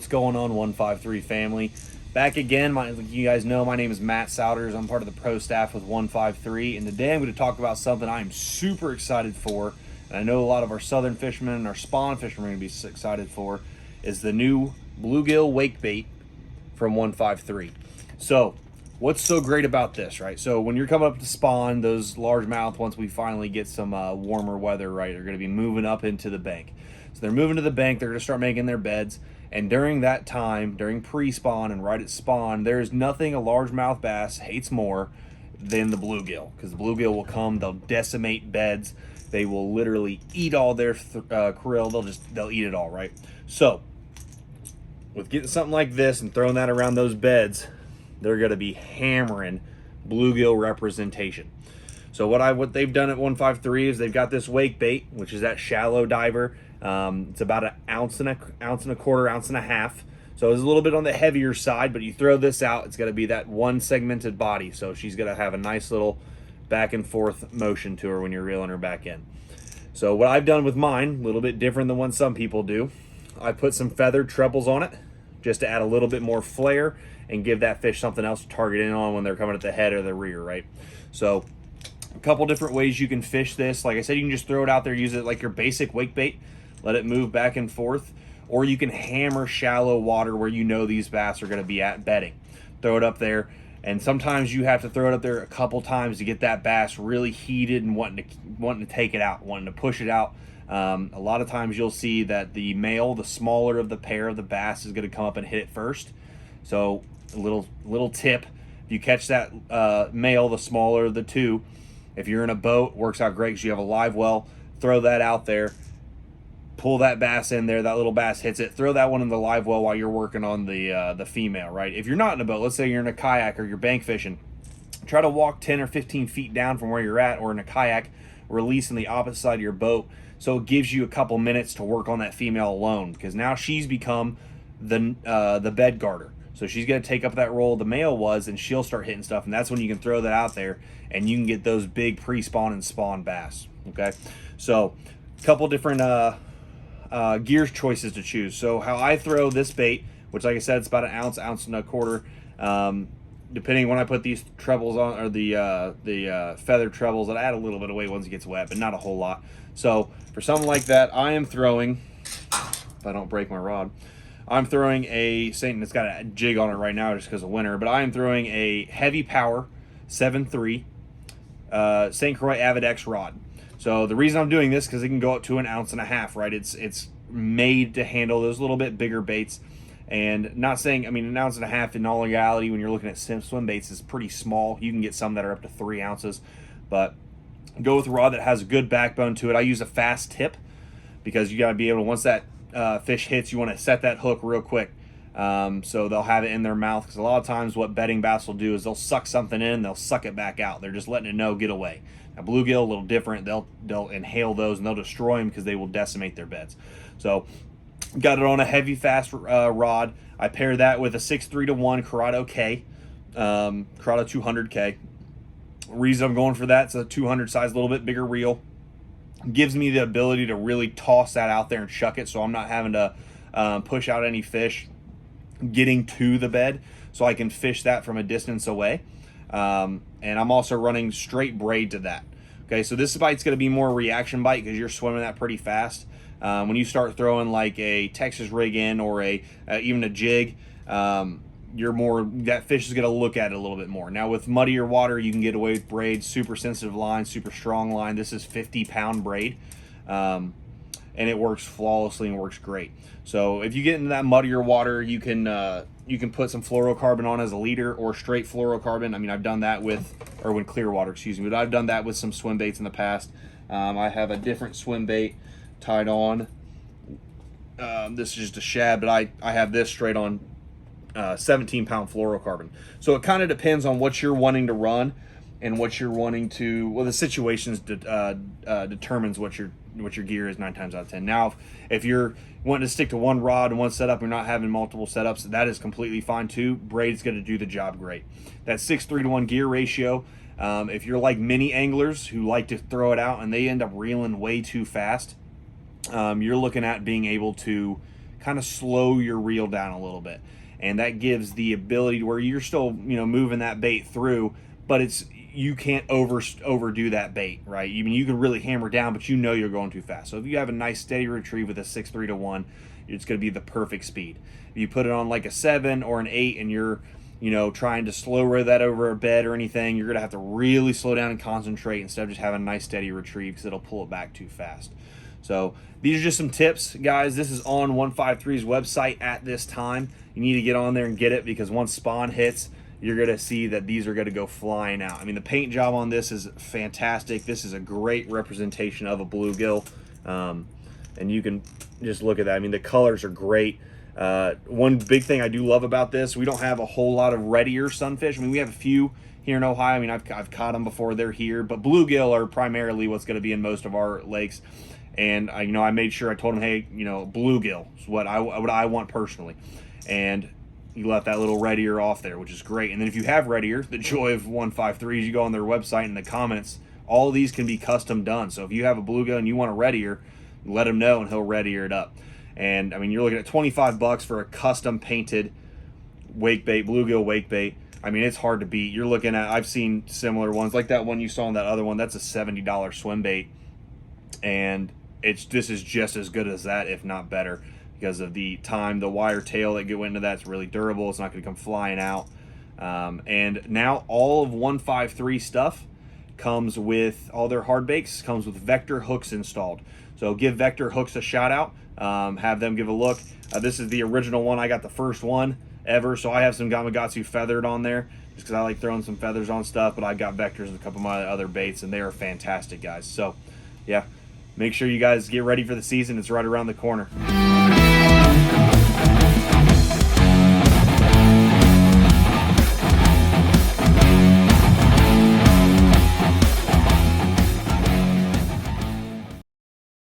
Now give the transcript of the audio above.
What's going on, 153 family? Back again. You guys know my name is Matt Sowders. I'm part of the pro staff with 153, and today I'm going to talk about something I'm super excited for, and I know a lot of our southern fishermen and our spawn fishermen are going to be excited for, is the new bluegill wake bait from 153. So what's so great about this, right? So when you're coming up to spawn, those largemouth, once we finally get some warmer weather, right, are going to be moving up into the bank. So they're moving to the bank, they're going to start making their beds, and during that time, during pre-spawn and right at spawn, there's nothing a largemouth bass hates more than the bluegill, because the bluegill will come, they'll decimate beds, they will literally eat all their krill, they'll eat it all, right? So with getting something like this and throwing that around those beds, they're going to be hammering bluegill representation. So what they've done at 153 is they've got this wake bait, which is that shallow diver. It's about an ounce and a quarter, ounce and a half. So it's a little bit on the heavier side, but you throw this out, it's going to be that one segmented body. So she's going to have a nice little back and forth motion to her when you're reeling her back in. So what I've done with mine, a little bit different than what some people do, I put some feathered trebles on it just to add a little bit more flair and give that fish something else to target in on when they're coming at the head or the rear, right? So a couple different ways you can fish this. Like I said, you can just throw it out there, use it like your basic wake bait, let it move back and forth, or you can hammer shallow water where you know these bass are going to be at bedding. Throw it up there, and sometimes you have to throw it up there a couple times to get that bass really heated and wanting to take it out, wanting to push it out. A lot of times you'll see that the male, the smaller of the pair of the bass, is going to come up and hit it first. So a little tip: if you catch that male, the smaller of the two, if you're in a boat, works out great because you have a live well. Throw that out there. Pull that bass in there, that little bass hits it, throw that one in the live well while you're working on the female, right? If you're not in a boat, let's say you're in a kayak or you're bank fishing, try to walk 10 or 15 feet down from where you're at, or in a kayak, release in the opposite side of your boat, so it gives you a couple minutes to work on that female alone, because now she's become the bed guarder. So she's going to take up that role the male was, and she'll start hitting stuff, and that's when you can throw that out there, and you can get those big pre-spawn and spawn bass, okay? So a couple different gear choices to choose. So how I throw this bait, which like I said, it's about an ounce, ounce and a quarter, depending when I put these trebles on, or the feathered trebles, that add a little bit of weight once it gets wet, but not a whole lot. So for something like that, I am throwing, if I don't break my rod, I'm throwing it's got a jig on it right now just because of winter, but I am throwing a heavy power 7.3 St. Croix Avidex rod. So the reason I'm doing this, because it can go up to an ounce and a half, right? It's made to handle those little bit bigger baits. And not saying, I mean, an ounce and a half in all legality when you're looking at swim baits is pretty small. You can get some that are up to 3 ounces, but go with a rod that has a good backbone to it. I use a fast tip because you got to be able to, once that fish hits, you want to set that hook real quick. So they'll have it in their mouth, because a lot of times what bedding bass will do is they'll suck something in, they'll suck it back out. They're just letting it know, get away. Now bluegill, a little different. They'll inhale those and they'll destroy them because they will decimate their beds. So got it on a heavy fast rod. I pair that with a 6.3-to-1 Corrado K, Corrado 200K. Reason I'm going for that, it's a 200 size, a little bit bigger reel. Gives me the ability to really toss that out there and chuck it, so I'm not having to push out any fish getting to the bed, so I can fish that from a distance away. And I'm also running straight braid to that. Okay, so this bite's going to be more reaction bite because you're swimming that pretty fast. When you start throwing like a Texas rig in, or even a jig, that fish is going to look at it a little bit more. Now with muddier water, you can get away with braid, super sensitive line, super strong line. This is 50-pound braid, and it works flawlessly and works great. So if you get into that muddier water, you can put some fluorocarbon on as a leader, or straight fluorocarbon. I mean, I've done that with, or when clear water, excuse me, but I've done that with some swim baits in the past. I have a different swim bait tied on. This is just a shad, but I have this straight on 17-pound fluorocarbon. So it kind of depends on what you're wanting to run and what you're wanting to, well, the situations determines what your gear is 9 times out of 10. Now, if you're wanting to stick to one rod and one setup, you're not having multiple setups, that is completely fine too. Braid's going to do the job great. That 6.3-to-1 gear ratio, if you're like mini anglers who like to throw it out and they end up reeling way too fast, you're looking at being able to kind of slow your reel down a little bit. And that gives the ability to where you're still, moving that bait through, but you can't overdo that bait, right? You can really hammer down, but you're going too fast. So if you have a nice steady retrieve with a 6.3 to 1, it's going to be the perfect speed. If you put it on like a 7 or an 8 and you're trying to slow row that over a bed or anything, you're going to have to really slow down and concentrate instead of just having a nice steady retrieve, because it'll pull it back too fast. So these are just some tips, guys. This is on 153's website at this time. You need to get on there and get it, because once spawn hits, you're going to see that these are going to go flying out. I mean, the paint job on this is fantastic. This is a great representation of a bluegill. And you can just look at that. I mean, the colors are great. One big thing I do love about this, we don't have a whole lot of red ear sunfish. I mean, we have a few here in Ohio. I mean, I've caught them before, they're here, but bluegill are primarily what's going to be in most of our lakes. And I made sure I told him, hey, bluegill is what I want personally. And he left that little red ear off there, which is great. And then if you have red ear, the joy of 153 is you go on their website, in the comments, all of these can be custom done. So if you have a bluegill and you want a red ear, let him know and he'll red ear it up. And I mean, you're looking at $25 for a custom painted wake bait, bluegill wake bait. I mean, it's hard to beat. You're looking at, I've seen similar ones like that one you saw on that other one. That's a $70 swim bait, and this is just as good as that, if not better, because of the wire tail that go into that's really durable. It's not going to come flying out. And now all of 153 stuff comes with, all their hard bakes comes with Vector hooks installed. So give Vector hooks a shout out. Have them give a look. This is the original one. I got the first one ever, so I have some Gamakatsu feathered on there just because I like throwing some feathers on stuff, but I got Vectors and a couple of my other baits, and they are fantastic, guys. So yeah, make sure you guys get ready for the season. It's right around the corner.